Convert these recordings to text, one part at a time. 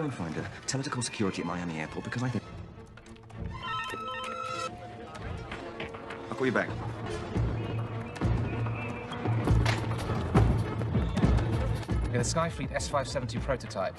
Go and find her. Tell her to call security at Miami Airport because I think... I'll call you back. Yeah, the Skyfleet S570 prototype.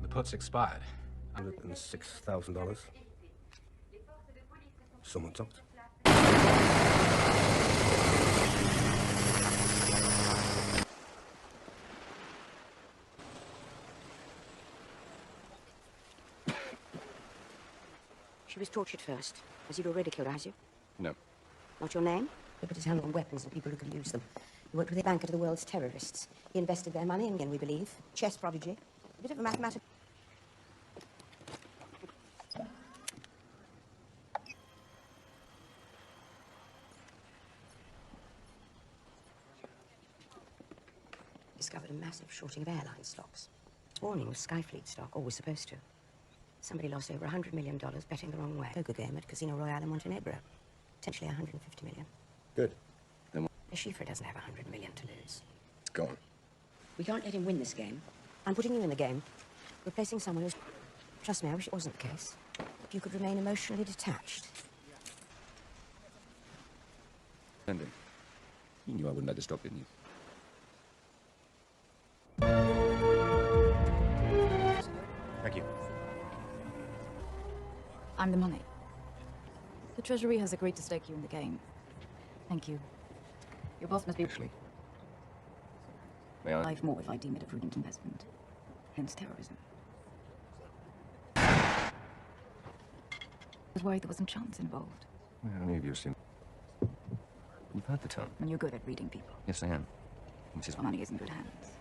Put's expired. $106,000. Someone talked. She was tortured first. Has you'd already killed her, has you? No. Not your name? He put his hand on weapons and people who could use them. He worked with the banker to the world's terrorists. He invested their money, and again, we believe. Chess prodigy. A bit of a mathematical... Discovered a massive shorting of airline stocks. Warning was Skyfleet stock, always supposed to. Somebody lost over $100 million betting the wrong way. Poker game at Casino Royale in Montenegro. Potentially $150 million. Good. Then The Schiffer doesn't have $100 million to lose. it's gone. We can't let him win this game. I'm putting you in the game. Replacing someone who's... Trust me, I wish it wasn't the case. If you could remain emotionally detached. Ending. You knew I wouldn't let this stop, didn't you? Thank you. I'm the money. The Treasury has agreed to stake you in the game. Thank you. Your boss must be... Actually. May I? 5 more if I deem it a prudent investment. Hence terrorism. I was worried there was some chance involved. Well, maybe you've seen... You've heard the term. And you're good at reading people. Yes, I am. Which is... Money is in good hands.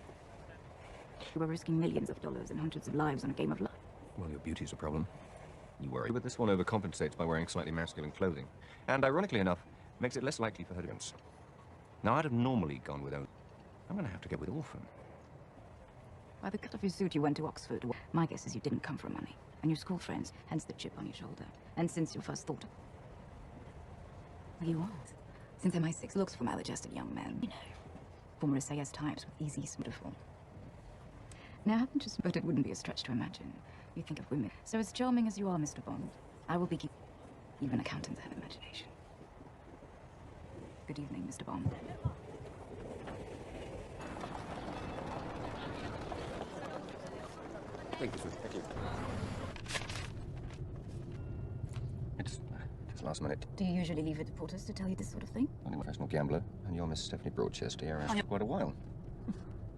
You were risking millions of dollars and hundreds of lives on a game of luck. Well, your beauty's a problem. You worry. But this one overcompensates by wearing slightly masculine clothing. And ironically enough, makes it less likely for her to dance. Now, I'd have normally gone with... I'm going to have to get with Orphan. By the cut of your suit, you went to Oxford. My guess is you didn't come from money. And your school friends, hence the chip on your shoulder. And since your first thought... Well, you aren't. Since MI6 looks for maladjusted young men, you know. Former SAS types with easy, beautiful. Now, I happen to... But it wouldn't be a stretch to imagine. You think of women. So as charming as you are, Mr. Bond, I will be... Even accountants have imagination. Good evening, Mr. Bond. Thank you, sir. Thank you. It's last minute. Do you usually leave it to porters to tell you this sort of thing? I'm a professional gambler, and you're Miss Stephanie Broadchester here for quite a while.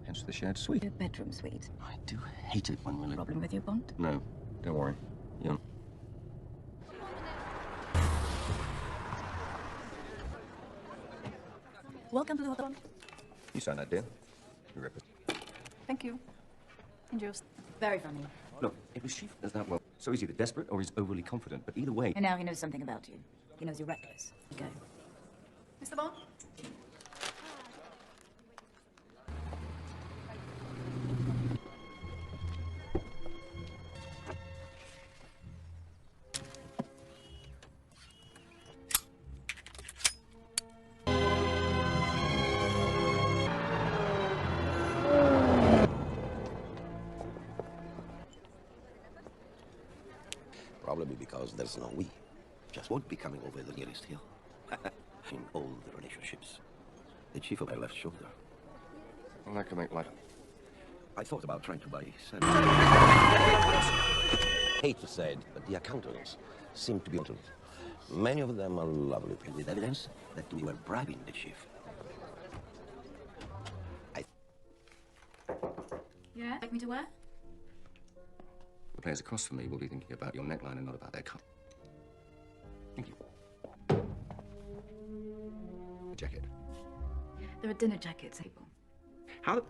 Hence the shared suite. Your bedroom suite. I do hate it when we live. Problem with your Bond? No, don't worry. You. Welcome to the hotel. You signed that deal. You rip it. Thank you. Enjoy. Very funny. Look, if his chief does that well, so is he the desperate or he's overly confident? But either way. And now he knows something about you. He knows you're reckless. Go. Mr. Bond? Probably because there's no we. Just won't be coming over the nearest hill. In all the relationships, the chief of my left shoulder. Well, that can make life. I thought about trying to buy some. Hate to say it, but the accountants seem to be important. Many of them are lovely, with evidence that we were bribing the chief. Yeah? Like me to wear? The players across from me will be thinking about your neckline and not about their cut. Thank you. The jacket. There are dinner jackets, Abel. How the...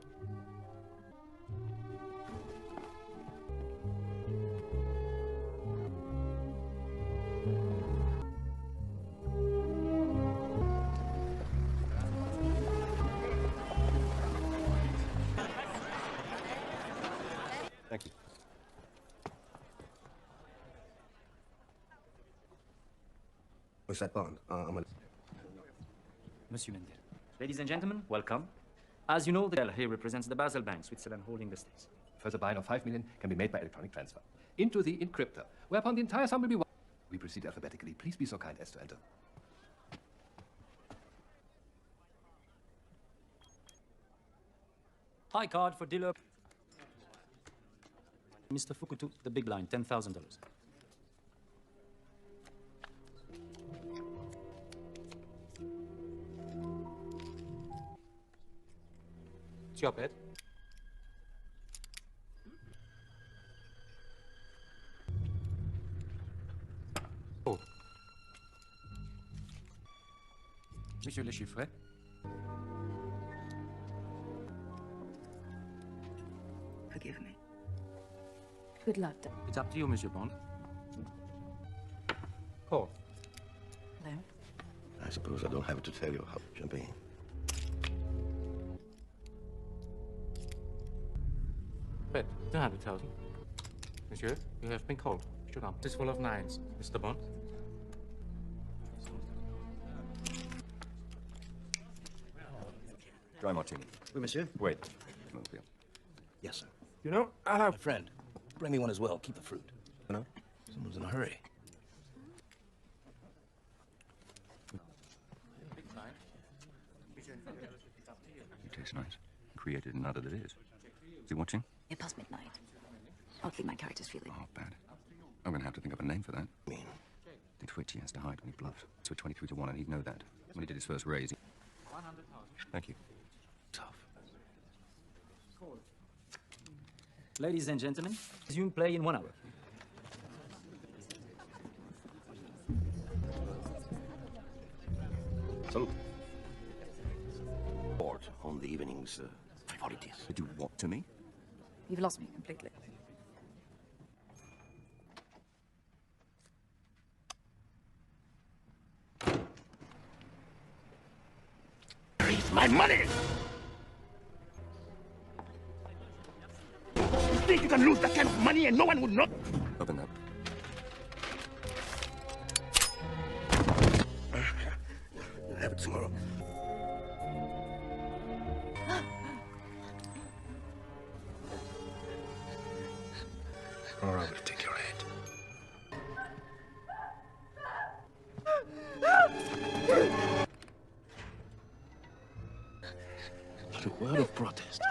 Thank you. What's that, Bond? Monsieur Mendel. Ladies and gentlemen, welcome. As you know, the here represents the Basel Bank, Switzerland holding the stakes. Further buy-in of 5 million can be made by electronic transfer into the encryptor, whereupon the entire sum will be... We proceed alphabetically. Please be so kind as to enter. High card for dealer. Mr. Fukutu, the big line, $10,000. It's your bed. Oh. Monsieur le chiffre. Forgive me. Good luck. It's up to you, Monsieur Bond. Call. Hello? I suppose I don't have to tell you how champagne. Bet, 200,000. Monsieur, you have been called. Shoot up. This is full of nines, Mr. Bond. Dry martini. Oui, monsieur. Wait. Mobile. Yes, sir. You know, I'll have... My friend, bring me one as well. Keep the fruit. You know, someone's in a hurry. It tastes nice. Created and uttered it is. Is he watching? You're past midnight. Oddly, my character's feeling. Oh, bad. I'm going to have to think of a name for that. I mean, The twitch he has to hide when he bluffs. So 23 to 1, and he'd know that. When he did his first raise, he... Thank you. tough. Ladies and gentlemen, resume play in 1 hour. Salute. Board on the evening's frivolities. Did you what to me? You've lost me completely. Raise my money! You think you can lose that kind of money and no one would know? Open up. You'll have it tomorrow. Or I will take your head. Not a word of protest.